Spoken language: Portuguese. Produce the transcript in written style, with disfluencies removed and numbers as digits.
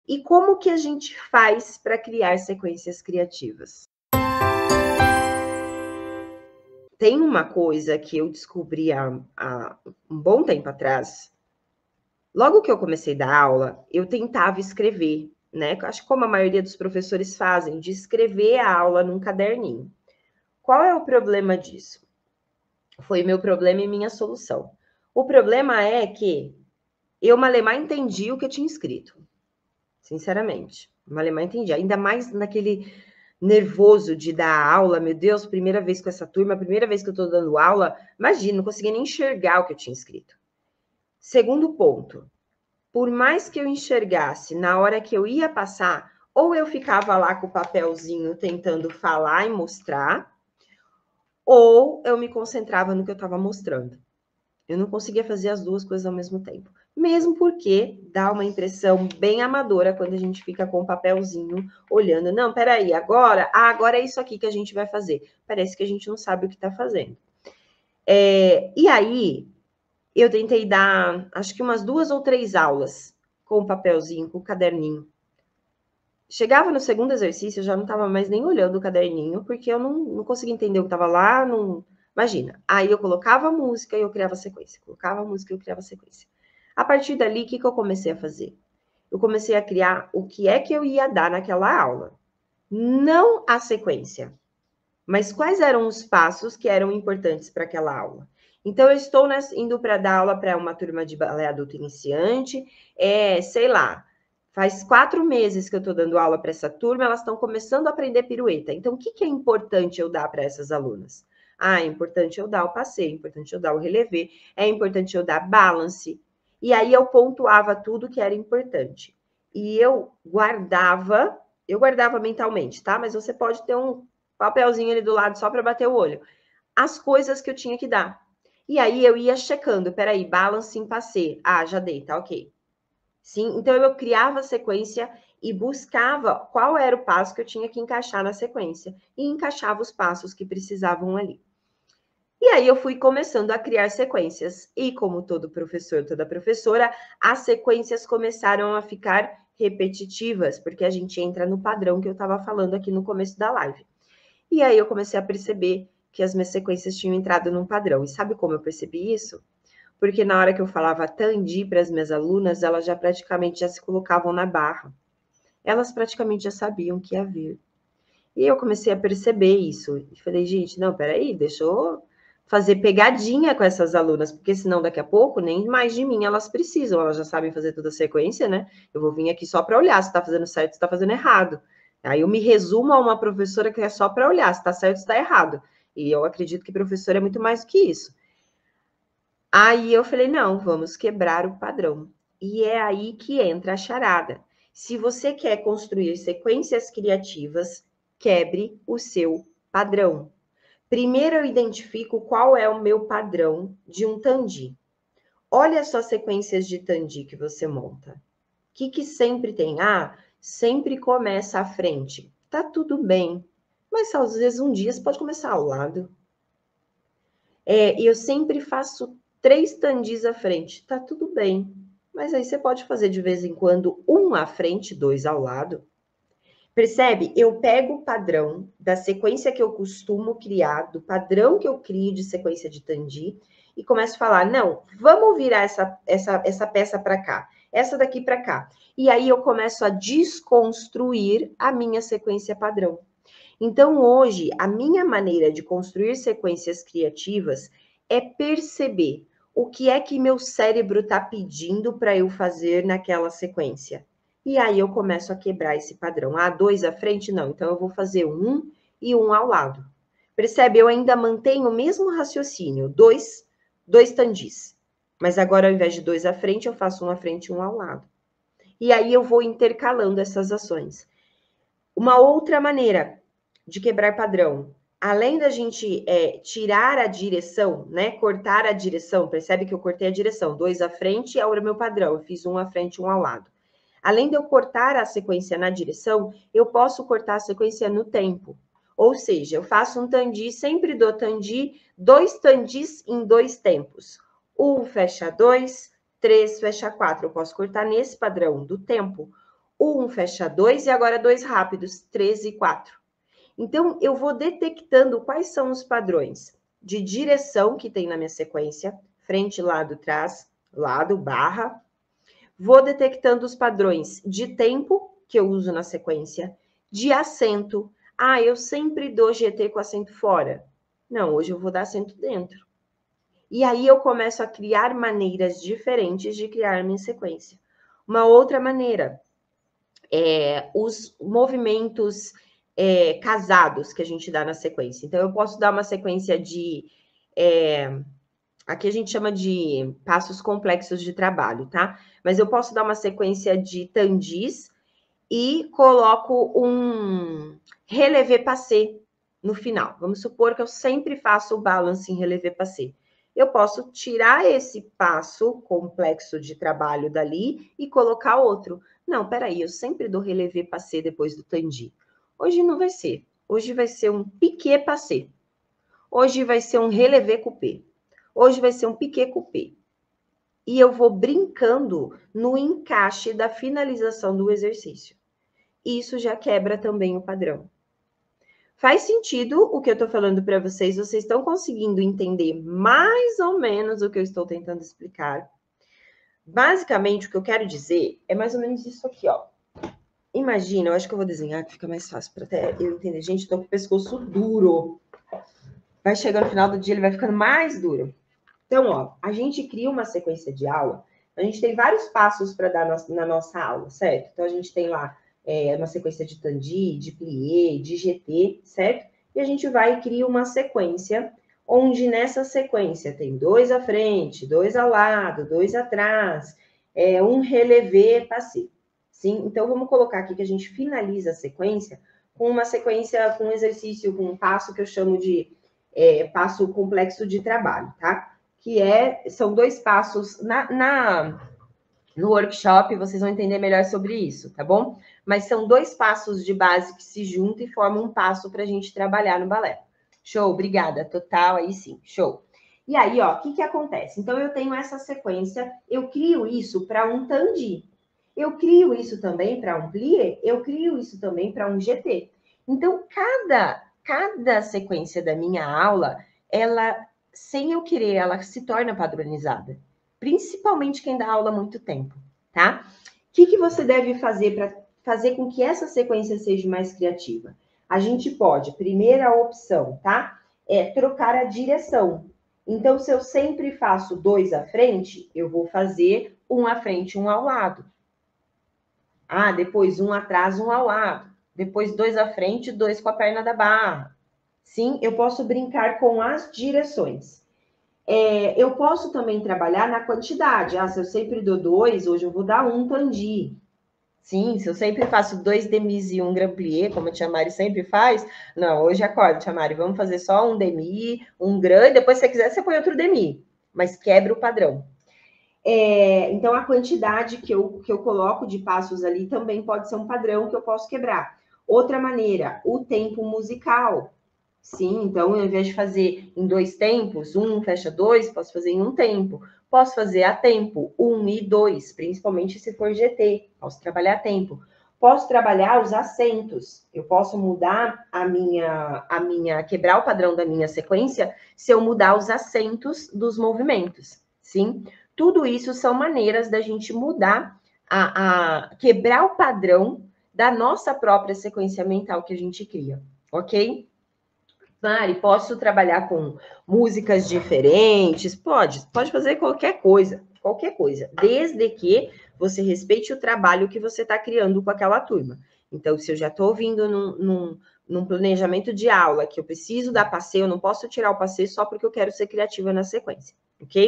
E como que a gente faz para criar sequências criativas? Tem uma coisa que eu descobri há um bom tempo atrás. Logo que eu comecei a dar aula, eu tentava escrever, né? Acho que como a maioria dos professores fazem, de escrever a aula num caderninho. Qual é o problema disso? Foi meu problema e minha solução. O problema é que eu malemar entendi o que eu tinha escrito. Sinceramente. Malemar entendi. Ainda mais naquele nervoso de dar aula. Meu Deus, primeira vez com essa turma, primeira vez que eu estou dando aula. Imagina, não conseguia nem enxergar o que eu tinha escrito. Segundo ponto. Por mais que eu enxergasse, na hora que eu ia passar, ou eu ficava lá com o papelzinho tentando falar e mostrar, ou eu me concentrava no que eu estava mostrando. Eu não conseguia fazer as duas coisas ao mesmo tempo. Mesmo porque dá uma impressão bem amadora quando a gente fica com o papelzinho olhando. Não, peraí, agora é isso aqui que a gente vai fazer. Parece que a gente não sabe o que está fazendo. E aí, eu tentei dar, acho que umas 2 ou 3 aulas com o papelzinho, com o caderninho. Chegava no segundo exercício, eu já não estava mais nem olhando o caderninho, porque eu não conseguia entender o que estava lá, não... Imagina, aí eu colocava a música e eu criava sequência. Colocava a música e eu criava sequência. A partir dali, o que eu comecei a fazer? Eu comecei a criar o que é que eu ia dar naquela aula. Não a sequência, mas quais eram os passos que eram importantes para aquela aula. Então, eu estou indo para dar aula para uma turma de balé adulto iniciante, sei lá, faz 4 meses que eu estou dando aula para essa turma, elas estão começando a aprender pirueta. Então, o que é importante eu dar para essas alunas? É importante eu dar o passeio, é importante eu dar o relevé, é importante eu dar balance. E aí eu pontuava tudo que era importante. E eu guardava mentalmente, tá? Mas você pode ter um papelzinho ali do lado só para bater o olho. As coisas que eu tinha que dar. E aí eu ia checando, peraí, balance em passei. Já dei, tá ok. Sim, então eu criava a sequência e buscava qual era o passo que eu tinha que encaixar na sequência. E encaixava os passos que precisavam ali. E aí eu fui começando a criar sequências. E como todo professor, toda professora, as sequências começaram a ficar repetitivas, porque a gente entra no padrão que eu estava falando aqui no começo da live. E aí eu comecei a perceber que as minhas sequências tinham entrado num padrão. E sabe como eu percebi isso? Porque na hora que eu falava Tandi para as minhas alunas, elas já praticamente já se colocavam na barra. Elas praticamente já sabiam o que ia vir. E eu comecei a perceber isso. E falei, gente, não, peraí, deixa eu fazer pegadinha com essas alunas, porque senão daqui a pouco nem mais de mim elas precisam, elas já sabem fazer toda a sequência, né? Eu vou vir aqui só para olhar se está fazendo certo, se está fazendo errado. Aí eu me resumo a uma professora que é só para olhar se está certo, se está errado. E eu acredito que professor é muito mais do que isso. Aí eu falei, não, vamos quebrar o padrão. E é aí que entra a charada. Se você quer construir sequências criativas, quebre o seu padrão. Primeiro eu identifico qual é o meu padrão de um Tandi. Olha só as sequências de Tandi que você monta. O que sempre tem? Sempre começa à frente. Tá tudo bem, mas às vezes um dia você pode começar ao lado. E eu sempre faço 3 Tandis à frente. Tá tudo bem, mas aí você pode fazer de vez em quando um à frente, 2 ao lado. Percebe? Eu pego o padrão da sequência que eu costumo criar, do padrão que eu crio de sequência de Tandi, e começo a falar, não, vamos virar essa peça para cá, essa daqui para cá. E aí eu começo a desconstruir a minha sequência padrão. Então, hoje, a minha maneira de construir sequências criativas é perceber o que é que meu cérebro está pedindo para eu fazer naquela sequência. E aí eu começo a quebrar esse padrão. 2 à frente? Não, então eu vou fazer 1 e 1 ao lado. Percebe? Eu ainda mantenho o mesmo raciocínio, dois tandis. Mas agora, ao invés de 2 à frente, eu faço 1 à frente e 1 ao lado. E aí eu vou intercalando essas ações. Uma outra maneira de quebrar padrão, além da gente tirar a direção, né? Cortar a direção, percebe que eu cortei a direção, 2 à frente é o meu padrão, eu fiz 1 à frente e 1 ao lado. Além de eu cortar a sequência na direção, eu posso cortar a sequência no tempo. Ou seja, eu faço um Tandi, sempre dou Tandi, 2 Tandis em 2 tempos. 1 fecha 2, 3 fecha 4. Eu posso cortar nesse padrão do tempo. 1, fecha 2 e agora 2 rápidos, 3 e 4. Então, eu vou detectando quais são os padrões de direção que tem na minha sequência, frente, lado, trás, lado, barra. Vou detectando os padrões de tempo que eu uso na sequência, de acento. Ah, eu sempre dou GT com acento fora. Não, hoje eu vou dar acento dentro. E aí eu começo a criar maneiras diferentes de criar minha sequência. Uma outra maneira é os movimentos casados que a gente dá na sequência. Então, eu posso dar uma sequência de... aqui a gente chama de passos complexos de trabalho, tá? Mas eu posso dar uma sequência de tandis e coloco um relevé passé no final. Vamos supor que eu sempre faço o balance em relevé passé. Eu posso tirar esse passo complexo de trabalho dali e colocar outro. Não, peraí, eu sempre dou relevé passé depois do tandi. Hoje não vai ser. Hoje vai ser um piqué passé. Hoje vai ser um relevé coupé. Hoje vai ser um piqué coupé. E eu vou brincando no encaixe da finalização do exercício. Isso já quebra também o padrão. Faz sentido o que eu estou falando para vocês? Vocês estão conseguindo entender mais ou menos o que eu estou tentando explicar? Basicamente, o que eu quero dizer é mais ou menos isso aqui, ó. Imagina, eu acho que eu vou desenhar que fica mais fácil para até eu entender. Gente, estou com o pescoço duro. Vai chegando no final do dia, ele vai ficando mais duro. Então, ó, a gente cria uma sequência de aula, a gente tem vários passos para dar na nossa aula, certo? Então, a gente tem lá uma sequência de tandi, de plié, de GT, certo? E a gente vai e cria uma sequência, onde nessa sequência tem 2 à frente, 2 ao lado, 2 atrás, um relevé passé. Sim? Então, vamos colocar aqui que a gente finaliza a sequência com uma sequência, com um exercício, com um passo que eu chamo de passo complexo de trabalho, tá? Que são 2 passos no workshop, vocês vão entender melhor sobre isso, tá bom? Mas são 2 passos de base que se juntam e formam um passo para a gente trabalhar no balé. Show, obrigada, total, aí sim, show. E aí, ó, o que acontece? Então, eu tenho essa sequência, eu crio isso para um tandi, eu crio isso também para um plié, eu crio isso também para um GT. Então, cada sequência da minha aula, ela, sem eu querer, ela se torna padronizada. Principalmente quem dá aula há muito tempo, tá? O que você deve fazer para fazer com que essa sequência seja mais criativa? A gente pode, primeira opção, tá? É trocar a direção. Então, se eu sempre faço 2 à frente, eu vou fazer 1 à frente, 1 ao lado. Ah, depois 1 atrás, 1 ao lado. Depois 2 à frente, 2 com a perna da barra. Sim, eu posso brincar com as direções. Eu posso também trabalhar na quantidade. Ah, se eu sempre dou 2, hoje eu vou dar 1 tandi. Sim, se eu sempre faço 2 demis e 1 grand plié, como a tia Mari sempre faz, não, hoje acorda, tia Mari, vamos fazer só 1 demi, 1 grand, e depois, se você quiser, você põe outro demi, mas quebra o padrão. Então, a quantidade que eu coloco de passos ali também pode ser um padrão que eu posso quebrar. Outra maneira, o tempo musical. Sim, então, ao invés de fazer em 2 tempos, 1 fecha 2, posso fazer em 1 tempo. Posso fazer a tempo, 1 e 2, principalmente se for GT, posso trabalhar a tempo. Posso trabalhar os acentos, eu posso mudar quebrar o padrão da minha sequência se eu mudar os acentos dos movimentos, sim? Tudo isso são maneiras da gente mudar, quebrar o padrão da nossa própria sequência mental que a gente cria, ok? Mari, posso trabalhar com músicas diferentes? Pode fazer qualquer coisa, desde que você respeite o trabalho que você está criando com aquela turma. Então, se eu já estou ouvindo num planejamento de aula que eu preciso dar passeio, eu não posso tirar o passeio só porque eu quero ser criativa na sequência, ok?